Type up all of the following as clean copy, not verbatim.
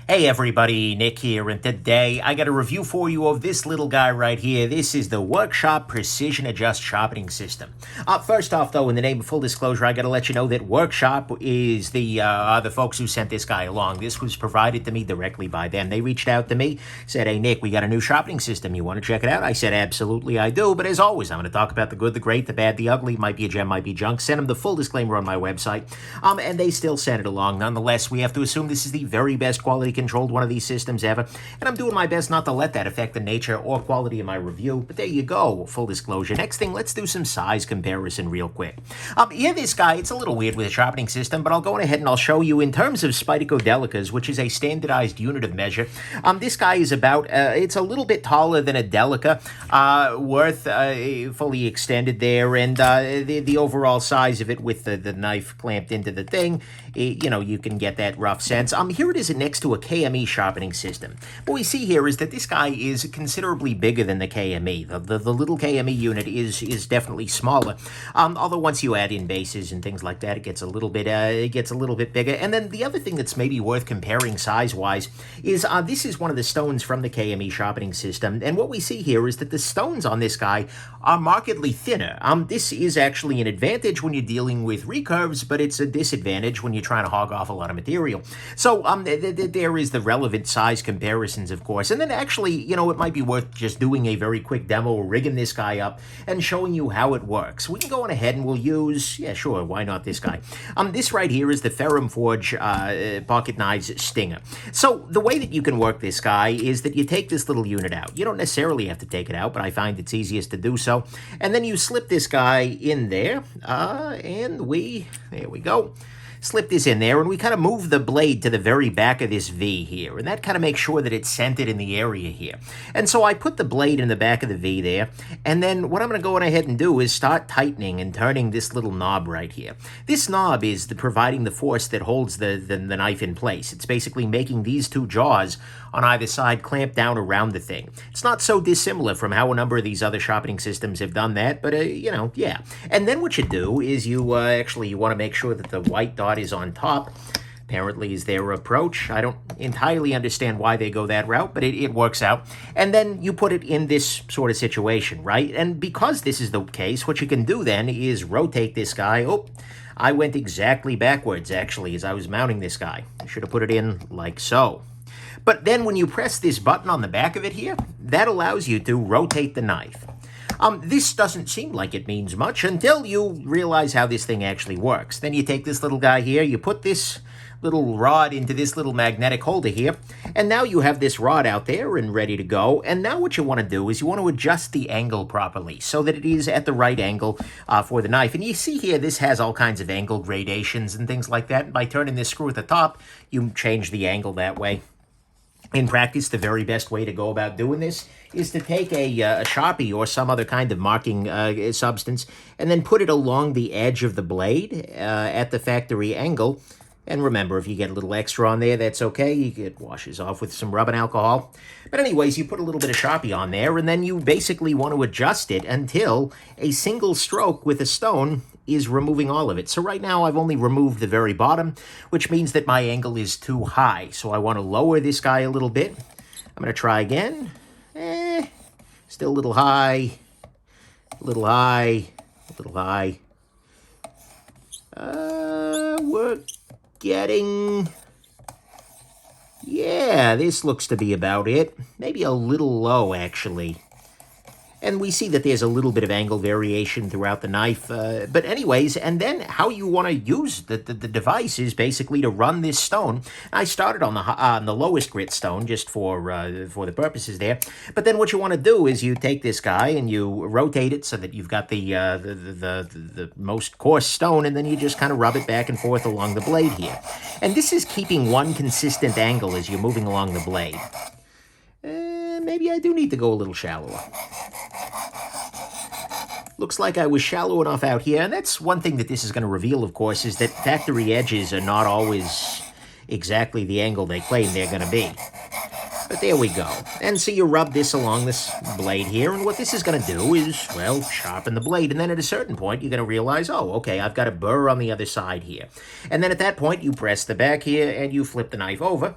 Hey everybody, Nick here, and today I got a review for you of this little guy right here. This is the WorkSharp Precision Adjust Sharpening System. First off, though, in the name of full disclosure, I got to let you know that WorkSharp is the folks who sent this guy along. This was provided to me directly by them. They reached out to me, said, "Hey Nick, we got a new sharpening system. You want to check it out?" I said, "Absolutely, I do." But as always, I'm going to talk about the good, the great, the bad, the ugly. Might be a gem, might be junk. Send them the full disclaimer on my website, and they still sent it along. Nonetheless, we have to assume this is the very best quality controlled one of these systems ever, and I'm doing my best not to let that affect the nature or quality of my review, but there you go, full disclosure. Next thing, let's do some size comparison real quick. This guy, it's a little weird with a sharpening system, but I'll go ahead and I'll show you in terms of Spydicodelicas, which is a standardized unit of measure. This guy is about, it's a little bit taller than a Delica, fully extended there, and the overall size of it with the knife clamped into the thing, you can get that rough sense. Here it is next to a KME sharpening system. What we see here is that this guy is considerably bigger than the KME. The little KME unit is definitely smaller. Although once you add in bases and things like that, it gets a little bit bigger. And then the other thing that's maybe worth comparing size-wise is this is one of the stones from the KME sharpening system. And what we see here is that the stones on this guy are markedly thinner. This is actually an advantage when you're dealing with recurves, but it's a disadvantage when you're trying to hog off a lot of material. So there is the relevant size comparisons, of course. And then actually, it might be worth just doing a very quick demo, rigging this guy up, and showing you how it works. We can go on ahead and we'll use, yeah, sure, why not this guy? This right here is the Ferrum Forge Pocket Knives Stinger. So the way that you can work this guy is that you take this little unit out. You don't necessarily have to take it out, but I find it's easiest to do so. And then you slip this guy in there, and there we go. Slip this in there, and we kind of move the blade to the very back of this V here, and that kind of makes sure that it's centered in the area here. And so I put the blade in the back of the V there, and then what I'm going to go on ahead and do is start tightening and turning this little knob right here. This knob is providing the force that holds the knife in place. It's basically making these two jaws on either side clamp down around the thing. It's not so dissimilar from how a number of these other sharpening systems have done that, but, yeah. And then what you do is you want to make sure that the white dot is on top. Apparently is their approach. I don't entirely understand why they go that route, but it works out. And then you put it in this sort of situation, right? And because this is the case, what you can do then is rotate this guy. Oh, I went exactly backwards, actually, as I was mounting this guy. I should have put it in like so. But then when you press this button on the back of it here, that allows you to rotate the knife. This doesn't seem like it means much until you realize how this thing actually works. Then you take this little guy here, you put this little rod into this little magnetic holder here, and now you have this rod out there and ready to go. And now what you want to do is you want to adjust the angle properly so that it is at the right angle for the knife. And you see here, this has all kinds of angle gradations and things like that. By turning this screw at the top, you change the angle that way. In practice, the very best way to go about doing this is to take a Sharpie or some other kind of marking substance and then put it along the edge of the blade at the factory angle. And remember, if you get a little extra on there, that's okay. It washes off with some rubbing alcohol. But anyways, you put a little bit of Sharpie on there, and then you basically want to adjust it until a single stroke with a stone is removing all of it. So right now I've only removed the very bottom, which means that my angle is too high. So I want to lower this guy a little bit. I'm going to try again. Still a little high, a little high, a little high. We're getting... Yeah, this looks to be about it. Maybe a little low, actually. And we see that there's a little bit of angle variation throughout the knife. But anyways, and then how you want to use the device is basically to run this stone. I started on the lowest grit stone just for the purposes there. But then what you want to do is you take this guy and you rotate it so that you've got the most coarse stone, and then you just kind of rub it back and forth along the blade here. And this is keeping one consistent angle as you're moving along the blade. Maybe I do need to go a little shallower. Looks like I was shallow enough out here, and that's one thing that this is going to reveal, of course, is that factory edges are not always exactly the angle they claim they're going to be. But there we go. And so you rub this along this blade here, and what this is going to do is, well, sharpen the blade. And then at a certain point, you're going to realize, oh, okay, I've got a burr on the other side here. And then at that point, you press the back here, and you flip the knife over.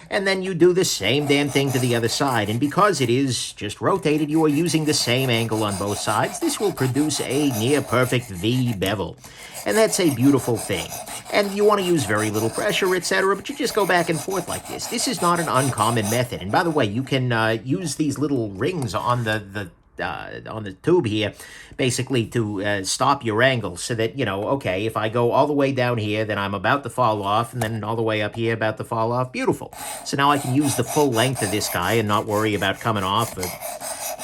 And then you do the same damn thing to the other side. And because it is just rotated, you are using the same angle on both sides. This will produce a near-perfect V bevel. And that's a beautiful thing. And you want to use very little pressure, etc., but you just go back and forth like this. This is not an uncommon method. And by the way, you can use these little rings on the tube here, basically to stop your angle so that, okay, if I go all the way down here, then I'm about to fall off, and then all the way up here, about to fall off. Beautiful. So now I can use the full length of this guy and not worry about coming off,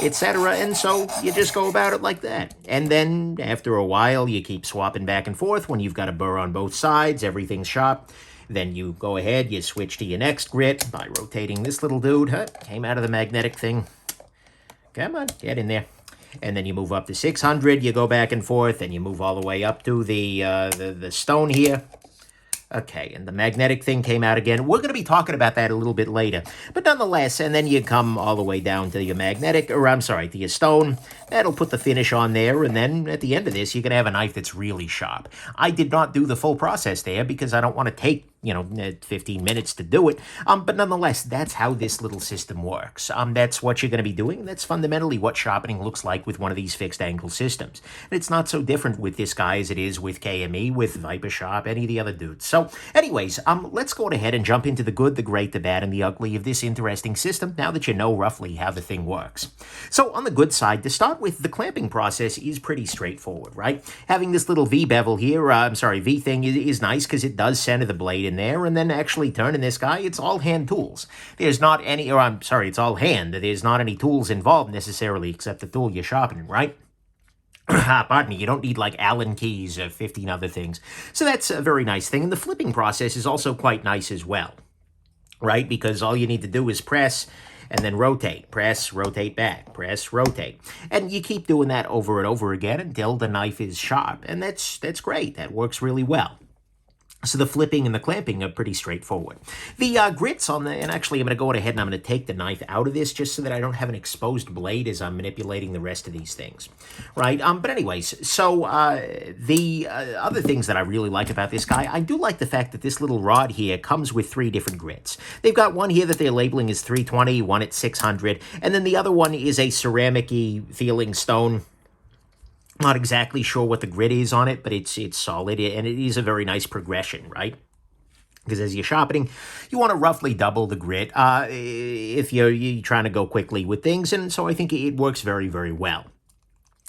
etc. And so you just go about it like that. And then after a while, you keep swapping back and forth. When you've got a burr on both sides, everything's sharp. Then you go ahead, you switch to your next grit by rotating this little dude. Came out of the magnetic thing. Come on, get in there. And then you move up to 600, you go back and forth, and you move all the way up to the stone here. Okay, and the magnetic thing came out again. We're going to be talking about that a little bit later. But nonetheless, and then you come all the way down to your to your stone. That'll put the finish on there, and then at the end of this, you're going to have a knife that's really sharp. I did not do the full process there because I don't want to take 15 minutes to do it. But nonetheless, that's how this little system works. That's what you're going to be doing. That's fundamentally what sharpening looks like with one of these fixed angle systems. And it's not so different with this guy as it is with KME, with Viper Sharp, any of the other dudes. So anyways, let's go ahead and jump into the good, the great, the bad, and the ugly of this interesting system now that you know roughly how the thing works. So on the good side, to start with, the clamping process is pretty straightforward, right? Having this little V bevel here, V thing is nice because it does center the blade in there, and then actually turning this guy, it's all hand tools. There's not any, it's all hand. There's not any tools involved necessarily except the tool you're sharpening, right? Pardon me, you don't need like Allen keys or 15 other things. So that's a very nice thing. And the flipping process is also quite nice as well, right? Because all you need to do is press and then rotate, press, rotate back, press, rotate. And you keep doing that over and over again until the knife is sharp. And that's great. That works really well. So the flipping and the clamping are pretty straightforward. The grits and actually I'm going to go ahead and I'm going to take the knife out of this just so that I don't have an exposed blade as I'm manipulating the rest of these things, right? But anyways, so the other things that I really like about this guy, I do like the fact that this little rod here comes with 3 different grits. They've got one here that they're labeling as 320, one at 600, and then the other one is a ceramic-y feeling stone. Not exactly sure what the grit is on it, but it's solid, and it is a very nice progression, right? Because as you're sharpening, you want to roughly double the grit if you're trying to go quickly with things, and so I think it works very, very well.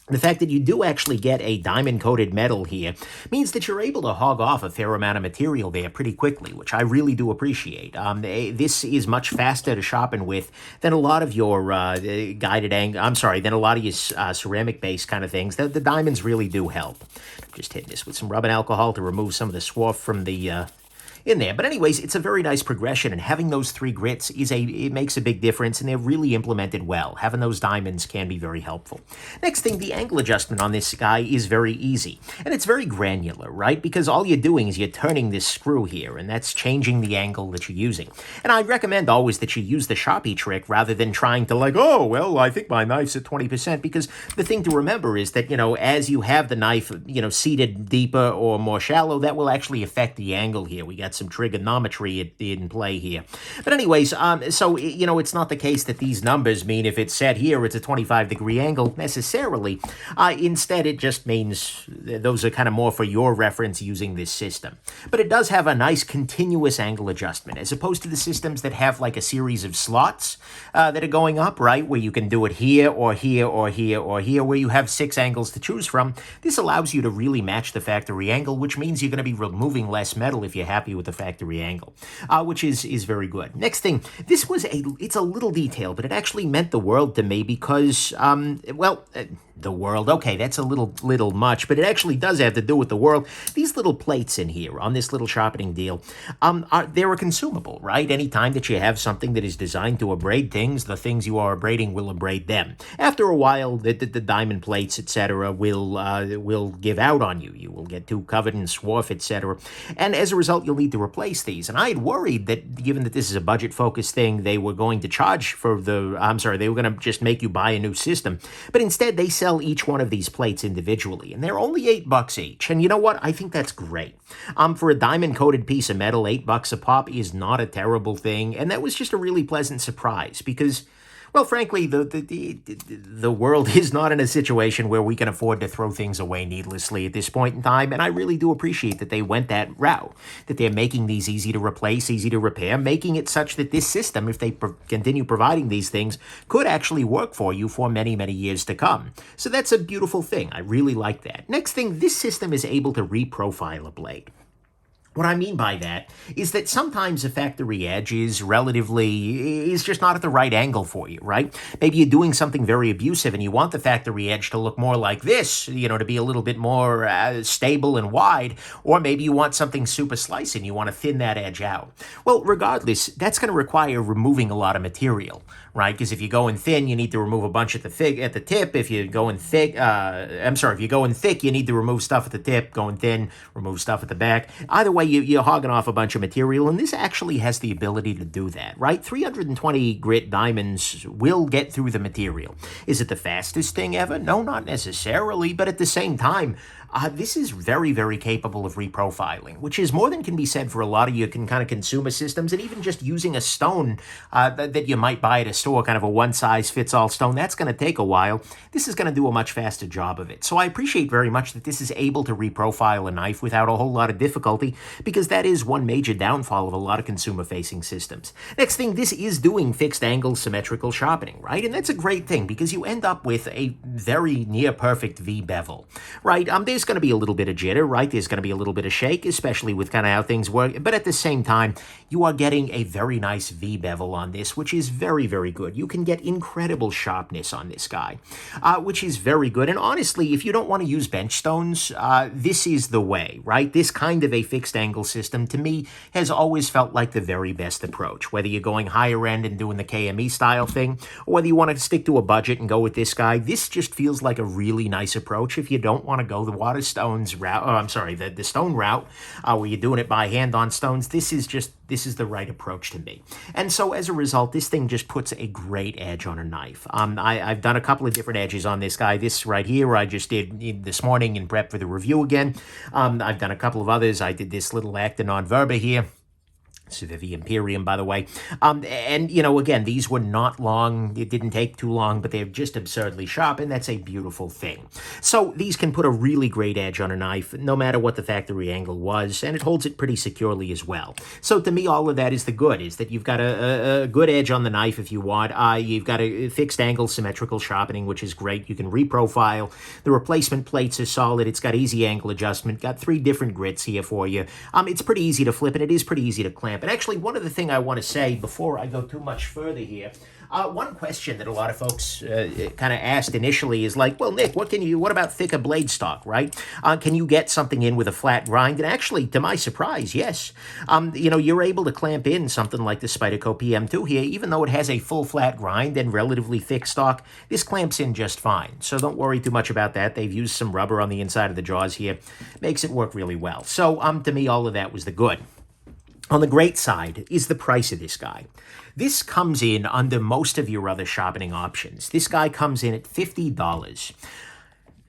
The fact that you do actually get a diamond-coated metal here means that you're able to hog off a fair amount of material there pretty quickly, which I really do appreciate. This is much faster to sharpen with than a lot of your than a lot of your ceramic-based kind of things. The diamonds really do help. I'm just hitting this with some rubbing alcohol to remove some of the swarf from the in there. But anyways, it's a very nice progression, and having those 3 grits it makes a big difference, and they're really implemented well. Having those diamonds can be very helpful. Next thing, the angle adjustment on this guy is very easy, and it's very granular, right? Because all you're doing is you're turning this screw here, and that's changing the angle that you're using. And I recommend always that you use the Sharpie trick rather than trying to I think my knife's at 20%, because the thing to remember is that, as you have the knife, seated deeper or more shallow, that will actually affect the angle here. We got some trigonometry in play here. But anyways, so, it's not the case that these numbers mean if it's set here, it's a 25-degree angle necessarily. Instead, it just means those are kind of more for your reference using this system. But it does have a nice continuous angle adjustment, as opposed to the systems that have like a series of slots that are going up, right, where you can do it here or here or here or here, where you have 6 angles to choose from. This allows you to really match the factory angle, which means you're going to be removing less metal if you're happy with the factory angle, which is very good. Next thing, it's a little detail, but it actually meant the world to me because, the world, okay, that's a little much, but it actually does have to do with the world. These little plates in here on this little sharpening deal, they're a consumable, right? Anytime that you have something that is designed to abrade things, the things you are abrading will abrade them. After a while, the diamond plates, etc., will give out on you. You will get too covered in swarf, etc., and as a result, you'll need need to replace these. And I had worried that, given that this is a budget-focused thing, they were going to charge for they were going to just make you buy a new system. But instead, they sell each one of these plates individually, and they're only $8 each. And you know what? I think that's great. For a diamond-coated piece of metal, $8 a pop is not a terrible thing, and that was just a really pleasant surprise because, well, frankly, the world is not in a situation where we can afford to throw things away needlessly at this point in time, and I really do appreciate that they went that route, that they're making these easy to replace, easy to repair, making it such that this system, if they continue providing these things, could actually work for you for many, many years to come. So that's a beautiful thing. I really like that. Next thing, this system is able to reprofile a blade. What I mean by that is that sometimes a factory edge is just not at the right angle for you, right? Maybe you're doing something very abusive and you want the factory edge to look more like this, to be a little bit more stable and wide, or maybe you want something super slicey and you want to thin that edge out. Well, regardless, that's going to require removing a lot of material, right? Because if you're going thin, you need to remove a bunch at the tip. If you're going thick, if you're going thick, you need to remove stuff at the tip. Going thin, remove stuff at the back. Either way, you're hogging off a bunch of material, and this actually has the ability to do that, right? 320 grit diamonds will get through the material. Is it the fastest thing ever? No, not necessarily, but at the same time, this is very, very capable of reprofiling, which is more than can be said for a lot of your kind of consumer systems, and even just using a stone that you might buy at a store, kind of a one-size-fits-all stone. That's going to take a while. This is going to do a much faster job of it. So I appreciate very much that this is able to reprofile a knife without a whole lot of difficulty, because that is one major downfall of a lot of consumer-facing systems. Next thing, this is doing fixed-angle symmetrical sharpening, right? And that's a great thing, because you end up with a very near-perfect V-bevel, right? There's going to be a little bit of jitter, right? There's going to be a little bit of shake, especially with kind of how things work. But at the same time, you are getting a very nice V-bevel on this, which is very, very good. You can get incredible sharpness on this guy, which is very good. And honestly, if you don't want to use bench stones, this is the way, right? This kind of a fixed angle system, to me, has always felt like the very best approach. Whether you're going higher end and doing the KME style thing, or whether you want to stick to a budget and go with this guy, this just feels like a really nice approach if you don't want to go the water stones route, the stone route, where you're doing it by hand on stones. This is the right approach to me. And so as a result, this thing just puts a great edge on a knife. I've done a couple of different edges on this guy. This right here, I just did this morning in prep for the review again. I've done a couple of others. I did this little Acton Verba here. Civivi Imperium, by the way. And, again, these were not long. It didn't take too long, but they're just absurdly sharp, and that's a beautiful thing. So these can put a really great edge on a knife, no matter what the factory angle was, and it holds it pretty securely as well. So to me, all of that is the good, is that you've got a good edge on the knife if you want. You've got a fixed angle symmetrical sharpening, which is great. You can reprofile. The replacement plates are solid. It's got easy angle adjustment. Got 3 different grits here for you. It's pretty easy to flip, and it is pretty easy to clamp. And actually, one other thing I want to say before I go too much further here, one question that a lot of folks kind of asked initially is like, well, Nick, what about thicker blade stock, right? Can you get something in with a flat grind? And actually, to my surprise, yes. You're able to clamp in something like the Spyderco PM2 here, even though it has a full flat grind and relatively thick stock, this clamps in just fine. So don't worry too much about that. They've used some rubber on the inside of the jaws here. Makes it work really well. So to me, all of that was the good. On the great side is the price of this guy. This comes in under most of your other sharpening options. This guy comes in at $50.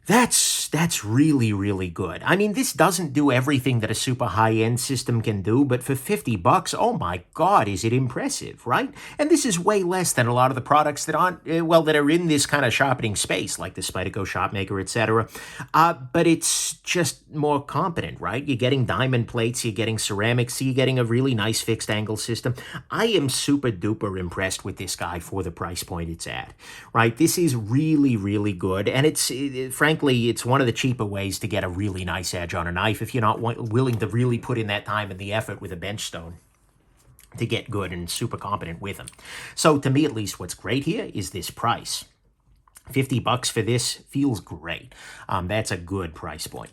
That's really, really good. I mean, this doesn't do everything that a super high-end system can do, but for $50, oh my God, is it impressive, right? And this is way less than a lot of the products that that are in this kind of sharpening space, like the Spyderco Shopmaker, etc. But it's just more competent, right? You're getting diamond plates, you're getting ceramics, you're getting a really nice fixed angle system. I am super duper impressed with this guy for the price point it's at, right? This is really, really good, and frankly, it's one of the cheaper ways to get a really nice edge on a knife if you're not willing to really put in that time and the effort with a bench stone to get good and super competent with them. So to me, at least, what's great here is this price. $50 for this feels great. That's a good price point.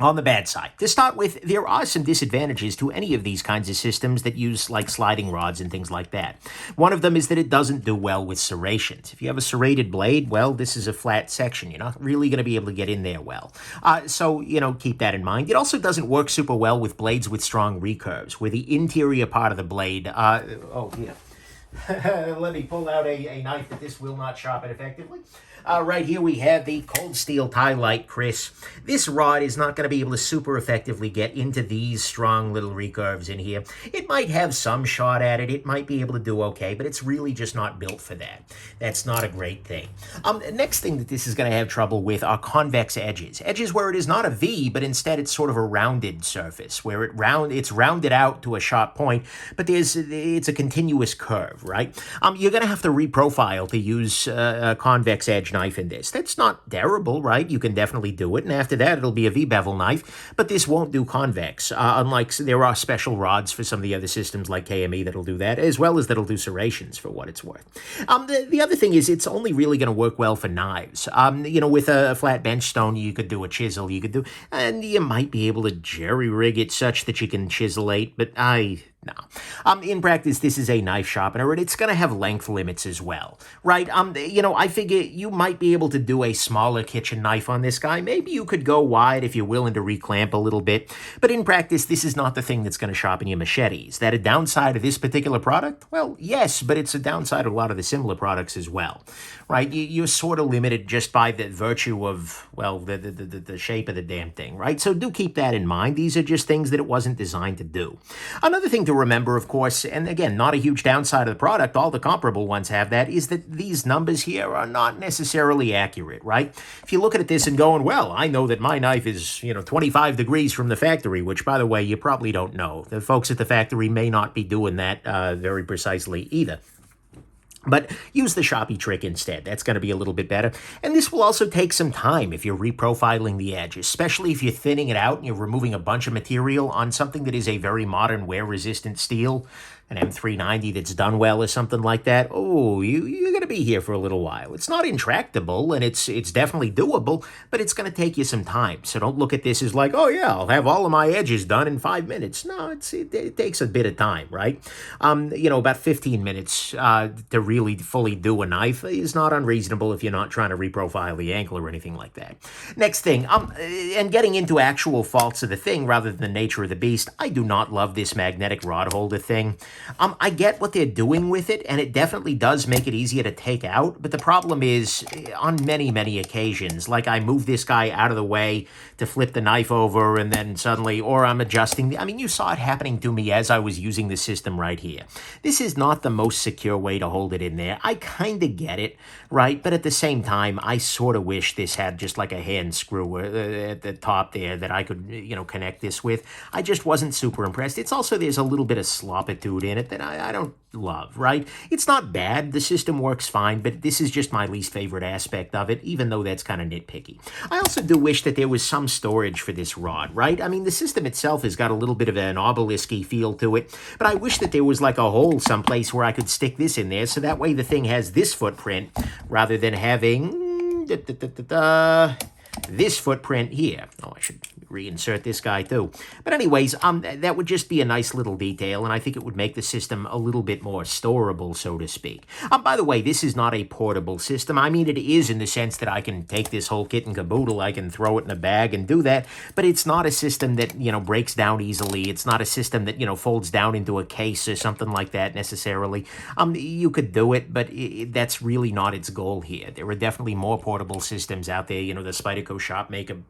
On the bad side, to start with, there are some disadvantages to any of these kinds of systems that use like sliding rods and things like that. One of them is that it doesn't do well with serrations. If you have a serrated blade, well, this is a flat section. You're not really going to be able to get in there well. So, keep that in mind. It also doesn't work super well with blades with strong recurves, where the interior part of the blade, let me pull out a knife that this will not sharpen effectively. Right here we have the Cold Steel Tie Light, Chris. This rod is not going to be able to super effectively get into these strong little recurves in here. It might have some shot at it. It might be able to do okay, but it's really just not built for that. That's not a great thing. Next thing that this is going to have trouble with are convex edges. Edges where it is not a V, but instead it's sort of a rounded surface, where it's rounded out to a sharp point, but it's a continuous curve, right? You're going to have to reprofile to use a convex edge knife in this. That's not terrible, right? You can definitely do it, and after that it'll be a V-bevel knife, but this won't do convex, unlike there are special rods for some of the other systems like KME that'll do that, as well as that'll do serrations for what it's worth. The other thing is it's only really going to work well for knives. With a flat bench stone, you could do a chisel, and you might be able to jerry-rig it such that you can chiselate, but no. In practice, this is a knife sharpener, and it's going to have length limits as well, right? I figure you might be able to do a smaller kitchen knife on this guy. Maybe you could go wide if you're willing to reclamp a little bit, but in practice, this is not the thing that's going to sharpen your machetes. That a downside of this particular product? Well, yes, but it's a downside of a lot of the similar products as well, right? You're sort of limited just by the virtue of, well, the shape of the damn thing, right? So do keep that in mind. These are just things that it wasn't designed to do. Another thing to remember, of course, and again, not a huge downside of the product, all the comparable ones have that, is that these numbers here are not necessarily accurate, right? If you look at this and going, well, I know that my knife is, 25 degrees from the factory, which, by the way, you probably don't know. The folks at the factory may not be doing that very precisely either. But use the Sharpie trick instead. That's going to be a little bit better. And this will also take some time if you're reprofiling the edge, especially if you're thinning it out and you're removing a bunch of material on something that is a very modern wear-resistant steel, an M390 that's done well or something like that. Oh, you're going to be here for a little while. It's not intractable, and it's definitely doable, but it's going to take you some time. So don't look at this as like, oh yeah, I'll have all of my edges done in 5 minutes. No, it takes a bit of time, right? About 15 minutes to really fully do a knife is not unreasonable if you're not trying to reprofile the ankle or anything like that. Next thing, and getting into actual faults of the thing rather than the nature of the beast, I do not love this magnetic rod holder thing. I get what they're doing with it, and it definitely does make it easier to take out, but the problem is, on many, many occasions, like I move this guy out of the way to flip the knife over, and then suddenly, or I'm adjusting, you saw it happening to me as I was using the system right here. This is not the most secure way to hold it in there. I kind of get it, right? But at the same time, I sort of wish this had just like a hand screw at the top there that I could, connect this with. I just wasn't super impressed. It's also, there's a little bit of sloppitude in it that I don't love, right? It's not bad. The system works fine, but this is just my least favorite aspect of it, even though that's kind of nitpicky. I also do wish that there was some storage for this rod, right? The system itself has got a little bit of an obelisk-y feel to it, but I wish that there was like a hole someplace where I could stick this in there, so that way the thing has this footprint rather than having this footprint here. Oh, I should reinsert this guy too. But anyways, that would just be a nice little detail, and I think it would make the system a little bit more storable, so to speak. By the way, this is not a portable system. It is in the sense that I can take this whole kit and caboodle, I can throw it in a bag and do that, but it's not a system that, breaks down easily. It's not a system that, folds down into a case or something like that necessarily. You could do it, but that's really not its goal here. There are definitely more portable systems out there. The Spyderco Shopmaker,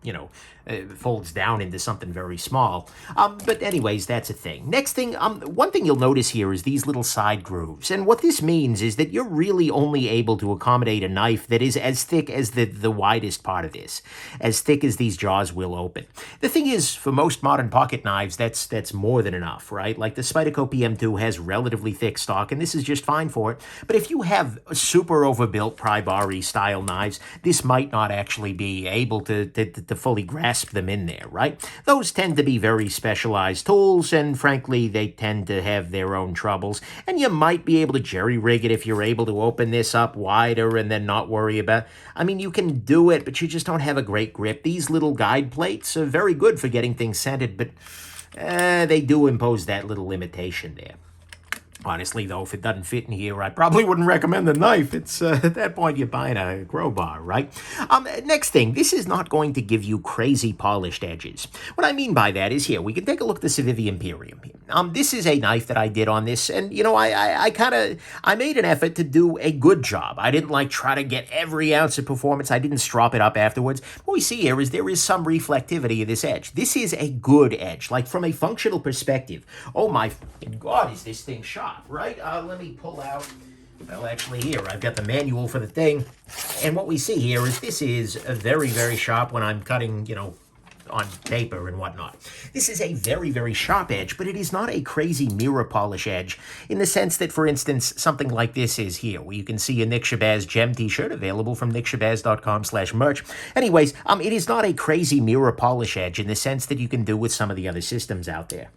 folds down into something very small. But anyways, that's a thing. Next thing, one thing you'll notice here is these little side grooves. And what this means is that you're really only able to accommodate a knife that is as thick as the widest part of this, as thick as these jaws will open. The thing is, for most modern pocket knives, that's more than enough, right? Like the Spyderco PM2 has relatively thick stock, and this is just fine for it. But if you have super overbuilt pry-bar style knives, this might not actually be able to fully grasp them in there. there, right? Those tend to be very specialized tools, and frankly, they tend to have their own troubles. And you might be able to jerry-rig it if you're able to open this up wider and then not worry about... I mean, you can do it, but you just don't have a great grip. These little guide plates are very good for getting things centered, but they do impose that little limitation there. Honestly, though, if it doesn't fit in here, I probably wouldn't recommend the knife. It's at that point you're buying a crowbar, right? Next thing, this is not going to give you crazy polished edges. What I mean by that is here, we can take a look at the Civivi Imperium here. This is a knife that I did on this, and, you know, I made an effort to do a good job. I didn't, like, try to get every ounce of performance. I didn't strop it up afterwards. What we see here is there is some reflectivity of this edge. This is a good edge, like, from a functional perspective. Oh, my God, is this thing sharp? Right? Let me pull out, well, actually here, I've got the manual for the thing, and what we see here is this is a very, very sharp when I'm cutting, you know, on paper and whatnot. This is a very, very sharp edge, but it is not a crazy mirror polish edge in the sense that, for instance, something like this is here, where you can see a Nick Shabazz gem t-shirt available from nickshabazz.com/merch. Anyways, it is not a crazy mirror polish edge in the sense that you can do with some of the other systems out there.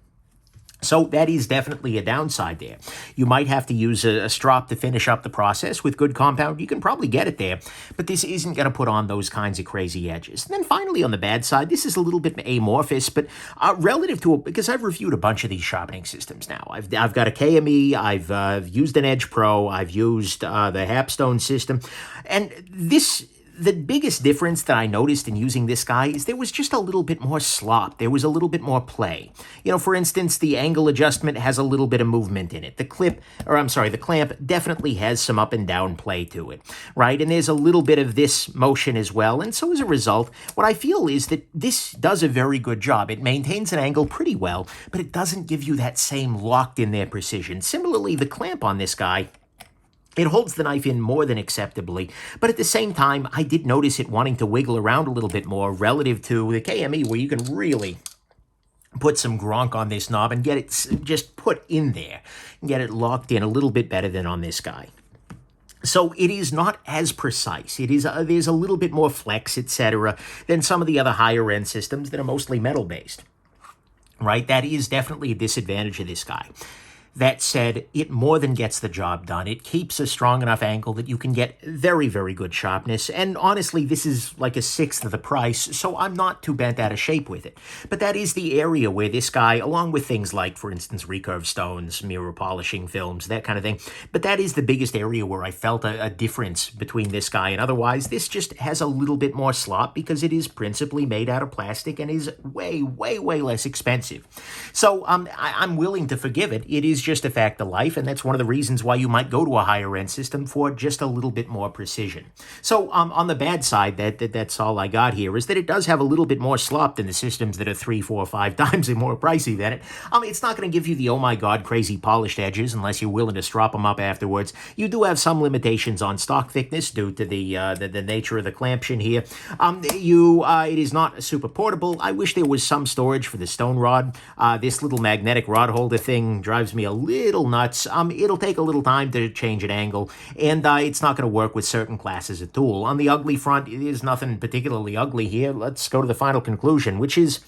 So that is definitely a downside there. You might have to use a strop to finish up the process with good compound. You can probably get it there, but this isn't going to put on those kinds of crazy edges. And then finally, on the bad side, this is a little bit amorphous, but relative to because I've reviewed a bunch of these sharpening systems now. I've got a KME, I've used an Edge Pro, I've used the Hapstone system, and the biggest difference that I noticed in using this guy is there was just a little bit more slop. There was a little bit more play. You know, for instance, the angle adjustment has a little bit of movement in it. The clamp definitely has some up and down play to it, right? And there's a little bit of this motion as well. And so as a result, what I feel is that this does a very good job. It maintains an angle pretty well, but it doesn't give you that same locked in there precision. Similarly, the clamp on this guy, it holds the knife in more than acceptably, but at the same time, I did notice it wanting to wiggle around a little bit more relative to the KME, where you can really put some gronk on this knob and get it just put in there and get it locked in a little bit better than on this guy. So it is not as precise. There's a little bit more flex, etc., than some of the other higher-end systems that are mostly metal-based, right? That is definitely a disadvantage of this guy. That said, it more than gets the job done. It keeps a strong enough angle that you can get very, very good sharpness. And honestly, this is like a sixth of the price, so I'm not too bent out of shape with it. But that is the area where this guy, along with things like, for instance, recurve stones, mirror polishing films, that kind of thing, but that is the biggest area where I felt a difference between this guy and otherwise. This just has a little bit more slop because it is principally made out of plastic and is way, way, way less expensive. So I'm willing to forgive it. It is just a fact of life, and that's one of the reasons why you might go to a higher end system for just a little bit more precision. So on the bad side, that's all I got here, is that it does have a little bit more slop than the systems that are 3, 4, 5 times more pricey than it. It's not going to give you the oh my god crazy polished edges unless you're willing to strop them up afterwards. You do have some limitations on stock thickness due to the nature of the clamption here. It is not super portable. I wish there was some storage for the stone rod. This little magnetic rod holder thing drives me a little nuts. It'll take a little time to change an angle, and it's not going to work with certain classes of tool. On the ugly front, there's nothing particularly ugly here. Let's go to the final conclusion, which is,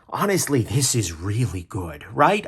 honestly, this is really good, right?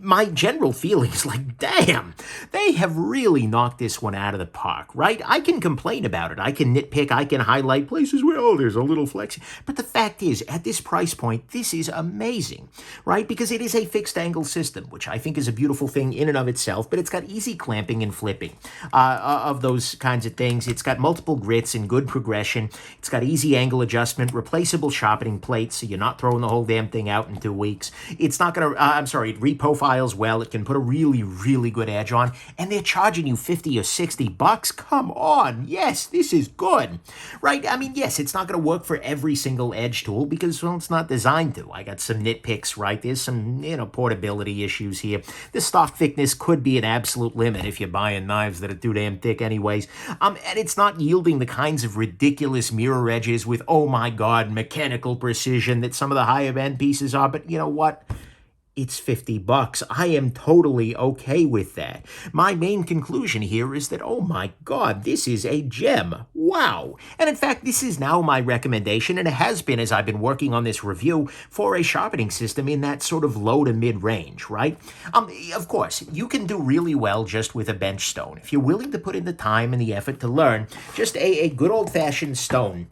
My general feeling is like, damn, they have really knocked this one out of the park, right? I can complain about it. I can nitpick. I can highlight places where, oh, there's a little flex. But the fact is, at this price point, this is amazing, right? Because it is a fixed angle system, which I think is a beautiful thing in and of itself, but it's got easy clamping and flipping of those kinds of things. It's got multiple grits and good progression. It's got easy angle adjustment, replaceable sharpening plates, so you're not throwing the whole damn thing out in 2 weeks. It's not going to, it reprofiles well. It can put a really, really good edge on, and they're charging you $50 or $60. Come on. Yes, this is good, right? I mean, yes, it's not going to work for every single edge tool because, well, it's not designed to. I got some nitpicks, right? There's some, portability issues here. The stock thickness could be an absolute limit if you're buying knives that are too damn thick anyways. And it's not yielding the kinds of ridiculous mirror edges with, oh my God, mechanical precision that some of the higher end pieces are. But you know what? It's $50. I am totally okay with that. My main conclusion here is that, oh my God, this is a gem. Wow. And in fact, this is now my recommendation, and it has been as I've been working on this review for a sharpening system in that sort of low to mid range, right? Of course, you can do really well just with a bench stone. If you're willing to put in the time and the effort to learn, just a good old fashioned stone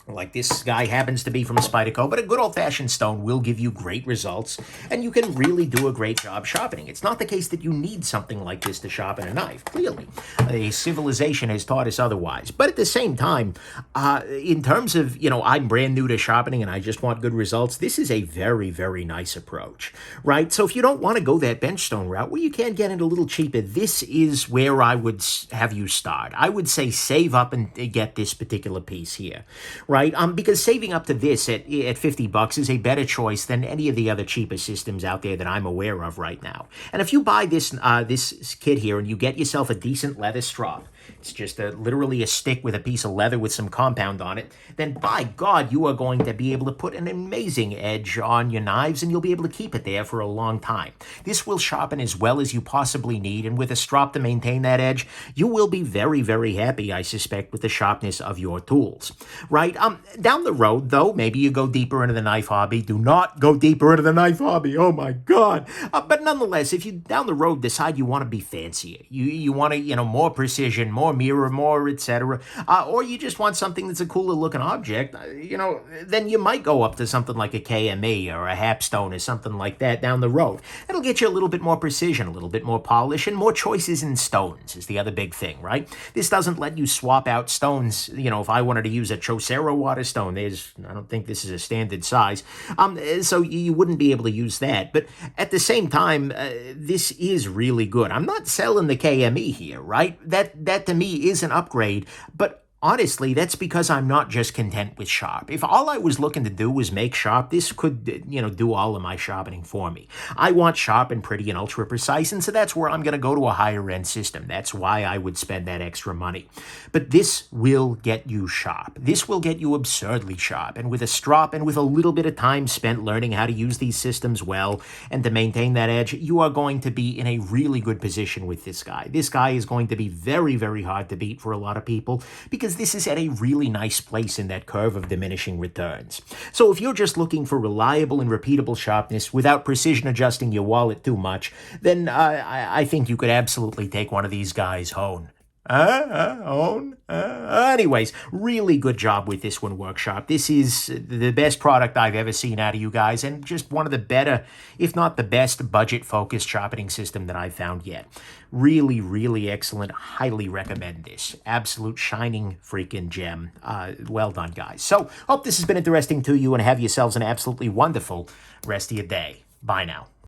like this guy happens to be from Spyderco, but a good old-fashioned stone will give you great results, and you can really do a great job sharpening. It's not the case that you need something like this to sharpen a knife, clearly. A civilization has taught us otherwise. But at the same time, in terms of, I'm brand new to sharpening and I just want good results, this is a very, very nice approach, right? So if you don't want to go that bench stone route, well, you can get it a little cheaper. This is where I would have you start. I would say save up and get this particular piece here, right? Because saving up to this at $50 is a better choice than any of the other cheaper systems out there that I'm aware of right now. And if you buy this this kit here and you get yourself a decent leather strap, it's just literally a stick with a piece of leather with some compound on it, then by God, you are going to be able to put an amazing edge on your knives, and you'll be able to keep it there for a long time. This will sharpen as well as you possibly need, and with a strap to maintain that edge, you will be very, very happy, I suspect, with the sharpness of your tools, right? Down the road, though, maybe you go deeper into the knife hobby. Do not go deeper into the knife hobby. Oh, my God. But nonetheless, if you down the road decide you want to be fancier, you want to, more precision, more mirror, more etc., or you just want something that's a cooler looking object, then you might go up to something like a KME or a Hapstone or something like that down the road. It'll get you a little bit more precision, a little bit more polish, and more choices in stones is the other big thing, right? This doesn't let you swap out stones. If I wanted to use a Chocero water stone, I don't think this is a standard size, so you wouldn't be able to use that. But at the same time, this is really good. I'm not selling the KME here, right? That to me is an upgrade, but honestly, that's because I'm not just content with sharp. If all I was looking to do was make sharp, this could, do all of my sharpening for me. I want sharp and pretty and ultra precise, and so that's where I'm going to go to a higher end system. That's why I would spend that extra money. But this will get you sharp. This will get you absurdly sharp. And with a strop and with a little bit of time spent learning how to use these systems well and to maintain that edge, you are going to be in a really good position with this guy. This guy is going to be very, very hard to beat for a lot of people because this is at a really nice place in that curve of diminishing returns. So if you're just looking for reliable and repeatable sharpness without precision adjusting your wallet too much, then I think you could absolutely take one of these guys home. Anyways, really good job with this one, WorkSharp. This is the best product I've ever seen out of you guys, and just one of the better, if not the best, budget-focused sharpening system that I've found yet. Really, really excellent. Highly recommend this. Absolute shining freaking gem. Well done, guys. So, hope this has been interesting to you, and have yourselves an absolutely wonderful rest of your day. Bye now.